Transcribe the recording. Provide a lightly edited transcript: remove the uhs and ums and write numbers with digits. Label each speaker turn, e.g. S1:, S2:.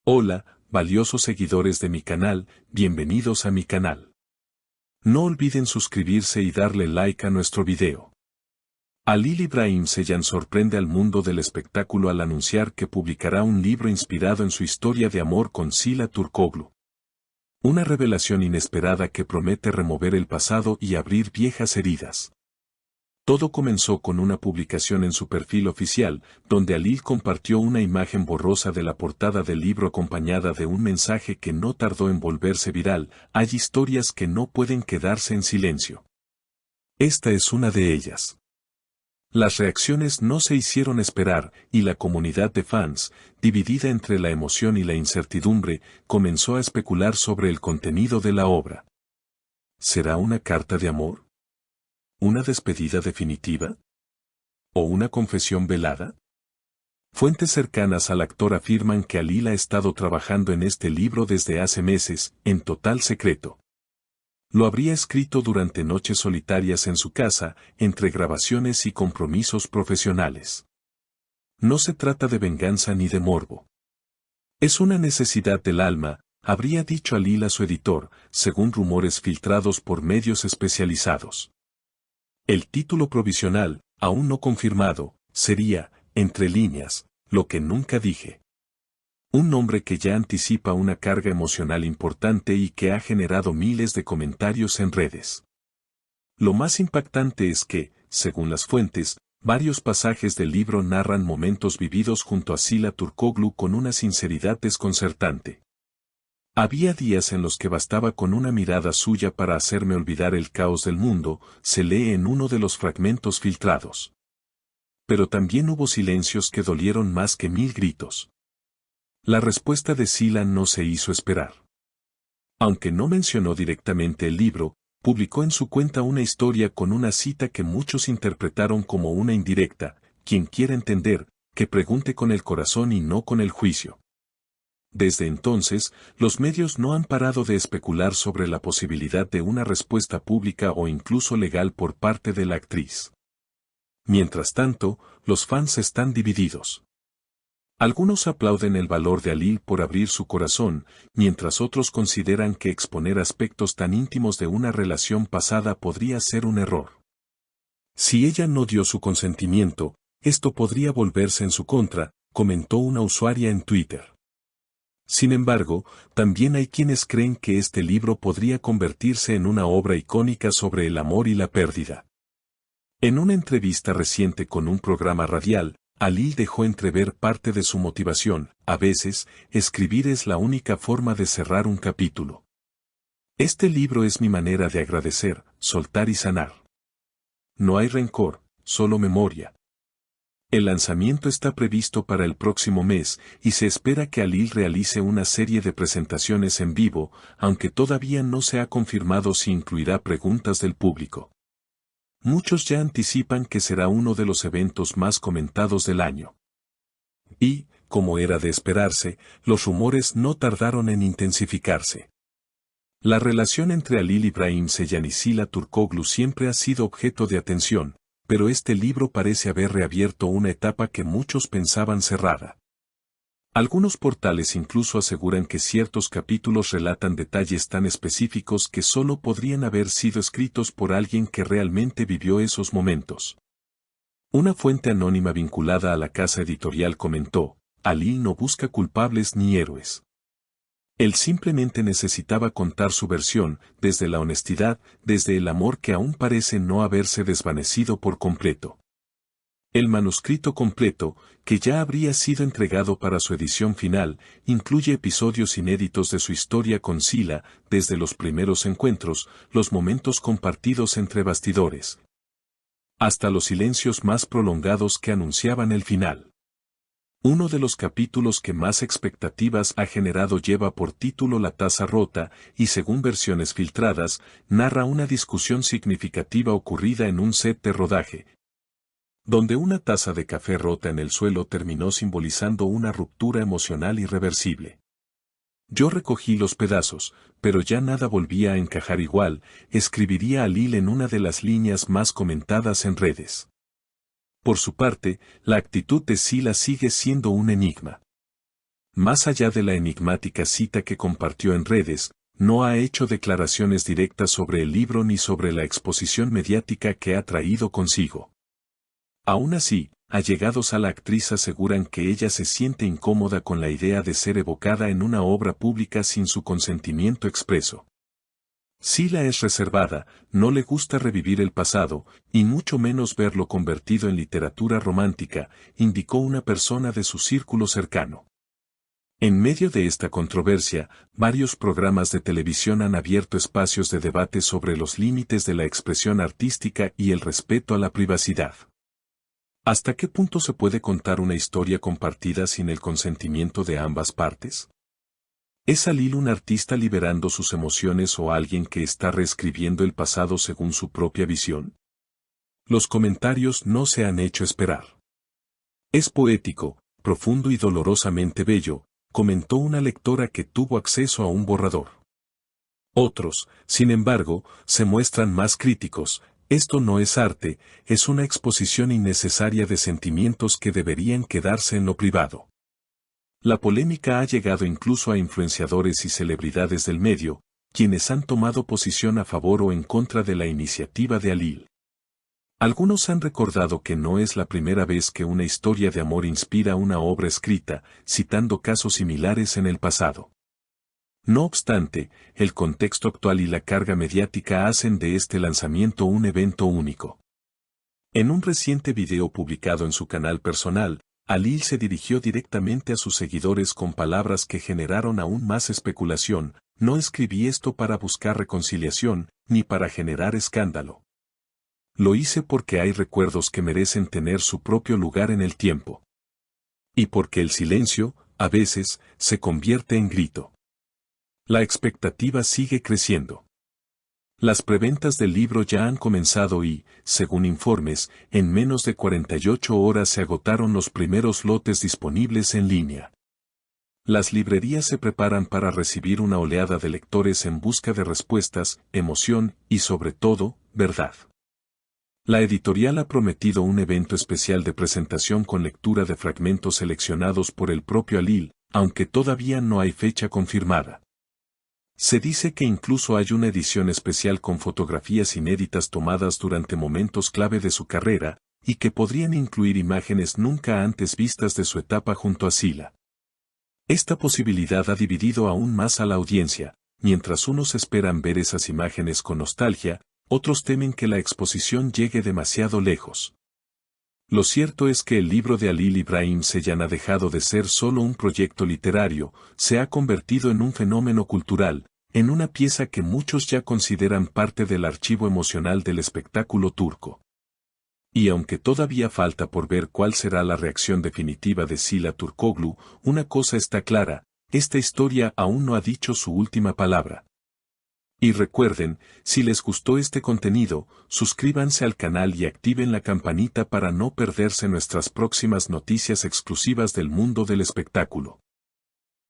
S1: Hola, valiosos seguidores de mi canal, bienvenidos a mi canal. No olviden suscribirse y darle like a nuestro video. Halil İbrahim Ceylan sorprende al mundo del espectáculo al anunciar que publicará un libro inspirado en su historia de amor con Sila Turkoglu. Una revelación inesperada que promete remover el pasado y abrir viejas heridas. Todo comenzó con una publicación en su perfil oficial, donde Halil compartió una imagen borrosa de la portada del libro acompañada de un mensaje que no tardó en volverse viral: hay historias que no pueden quedarse en silencio. Esta es una de ellas. Las reacciones no se hicieron esperar, y la comunidad de fans, dividida entre la emoción y la incertidumbre, comenzó a especular sobre el contenido de la obra. ¿Será una carta de amor? ¿Una despedida definitiva? ¿O una confesión velada? Fuentes cercanas al actor afirman que Halil ha estado trabajando en este libro desde hace meses, en total secreto. Lo habría escrito durante noches solitarias en su casa, entre grabaciones y compromisos profesionales. No se trata de venganza ni de morbo. Es una necesidad del alma, habría dicho Halil a su editor, según rumores filtrados por medios especializados. El título provisional, aún no confirmado, sería, entre líneas, Lo que nunca dije. Un nombre que ya anticipa una carga emocional importante y que ha generado miles de comentarios en redes. Lo más impactante es que, según las fuentes, varios pasajes del libro narran momentos vividos junto a Sila Turkoglu con una sinceridad desconcertante. Había días en los que bastaba con una mirada suya para hacerme olvidar el caos del mundo, se lee en uno de los fragmentos filtrados. Pero también hubo silencios que dolieron más que 1000 gritos. La respuesta de Sila no se hizo esperar. Aunque no mencionó directamente el libro, publicó en su cuenta una historia con una cita que muchos interpretaron como una indirecta: quien quiera entender, que pregunte con el corazón y no con el juicio. Desde entonces, los medios no han parado de especular sobre la posibilidad de una respuesta pública o incluso legal por parte de la actriz. Mientras tanto, los fans están divididos. Algunos aplauden el valor de Halil por abrir su corazón, mientras otros consideran que exponer aspectos tan íntimos de una relación pasada podría ser un error. Si ella no dio su consentimiento, esto podría volverse en su contra, comentó una usuaria en Twitter. Sin embargo, también hay quienes creen que este libro podría convertirse en una obra icónica sobre el amor y la pérdida. En una entrevista reciente con un programa radial, Halil dejó entrever parte de su motivación: a veces, escribir es la única forma de cerrar un capítulo. Este libro es mi manera de agradecer, soltar y sanar. No hay rencor, solo memoria. El lanzamiento está previsto para el próximo mes, y se espera que Halil realice una serie de presentaciones en vivo, aunque todavía no se ha confirmado si incluirá preguntas del público. Muchos ya anticipan que será uno de los eventos más comentados del año. Y, como era de esperarse, los rumores no tardaron en intensificarse. La relación entre Halil İbrahim Ceylan y Sila Turkoglu siempre ha sido objeto de atención, pero este libro parece haber reabierto una etapa que muchos pensaban cerrada. Algunos portales incluso aseguran que ciertos capítulos relatan detalles tan específicos que solo podrían haber sido escritos por alguien que realmente vivió esos momentos. Una fuente anónima vinculada a la casa editorial comentó: Halil no busca culpables ni héroes. Él simplemente necesitaba contar su versión, desde la honestidad, desde el amor que aún parece no haberse desvanecido por completo. El manuscrito completo, que ya habría sido entregado para su edición final, incluye episodios inéditos de su historia con Sila, desde los primeros encuentros, los momentos compartidos entre bastidores, hasta los silencios más prolongados que anunciaban el final. Uno de los capítulos que más expectativas ha generado lleva por título La taza rota, y según versiones filtradas, narra una discusión significativa ocurrida en un set de rodaje, donde una taza de café rota en el suelo terminó simbolizando una ruptura emocional irreversible. Yo recogí los pedazos, pero ya nada volvía a encajar igual, escribiría Halil en una de las líneas más comentadas en redes. Por su parte, la actitud de Sila sigue siendo un enigma. Más allá de la enigmática cita que compartió en redes, no ha hecho declaraciones directas sobre el libro ni sobre la exposición mediática que ha traído consigo. Aún así, allegados a la actriz aseguran que ella se siente incómoda con la idea de ser evocada en una obra pública sin su consentimiento expreso. Sila es reservada, no le gusta revivir el pasado, y mucho menos verlo convertido en literatura romántica, indicó una persona de su círculo cercano. En medio de esta controversia, varios programas de televisión han abierto espacios de debate sobre los límites de la expresión artística y el respeto a la privacidad. ¿Hasta qué punto se puede contar una historia compartida sin el consentimiento de ambas partes? ¿Es Alil un artista liberando sus emociones o alguien que está reescribiendo el pasado según su propia visión? Los comentarios no se han hecho esperar. Es poético, profundo y dolorosamente bello, comentó una lectora que tuvo acceso a un borrador. Otros, sin embargo, se muestran más críticos. Esto no es arte, es una exposición innecesaria de sentimientos que deberían quedarse en lo privado. La polémica ha llegado incluso a influenciadores y celebridades del medio, quienes han tomado posición a favor o en contra de la iniciativa de Alil. Algunos han recordado que no es la primera vez que una historia de amor inspira una obra escrita, citando casos similares en el pasado. No obstante, el contexto actual y la carga mediática hacen de este lanzamiento un evento único. En un reciente video publicado en su canal personal, Alil se dirigió directamente a sus seguidores con palabras que generaron aún más especulación: no escribí esto para buscar reconciliación, ni para generar escándalo. Lo hice porque hay recuerdos que merecen tener su propio lugar en el tiempo. Y porque el silencio, a veces, se convierte en grito. La expectativa sigue creciendo. Las preventas del libro ya han comenzado y, según informes, en menos de 48 horas se agotaron los primeros lotes disponibles en línea. Las librerías se preparan para recibir una oleada de lectores en busca de respuestas, emoción y, sobre todo, verdad. La editorial ha prometido un evento especial de presentación con lectura de fragmentos seleccionados por el propio Alil, aunque todavía no hay fecha confirmada. Se dice que incluso hay una edición especial con fotografías inéditas tomadas durante momentos clave de su carrera, y que podrían incluir imágenes nunca antes vistas de su etapa junto a Sila. Esta posibilidad ha dividido aún más a la audiencia, mientras unos esperan ver esas imágenes con nostalgia, otros temen que la exposición llegue demasiado lejos. Lo cierto es que el libro de Alil Ibrahim Ceylan ha dejado de ser solo un proyecto literario, se ha convertido en un fenómeno cultural, en una pieza que muchos ya consideran parte del archivo emocional del espectáculo turco. Y aunque todavía falta por ver cuál será la reacción definitiva de Sila Turkoglu, una cosa está clara: esta historia aún no ha dicho su última palabra. Y recuerden, si les gustó este contenido, suscríbanse al canal y activen la campanita para no perderse nuestras próximas noticias exclusivas del mundo del espectáculo.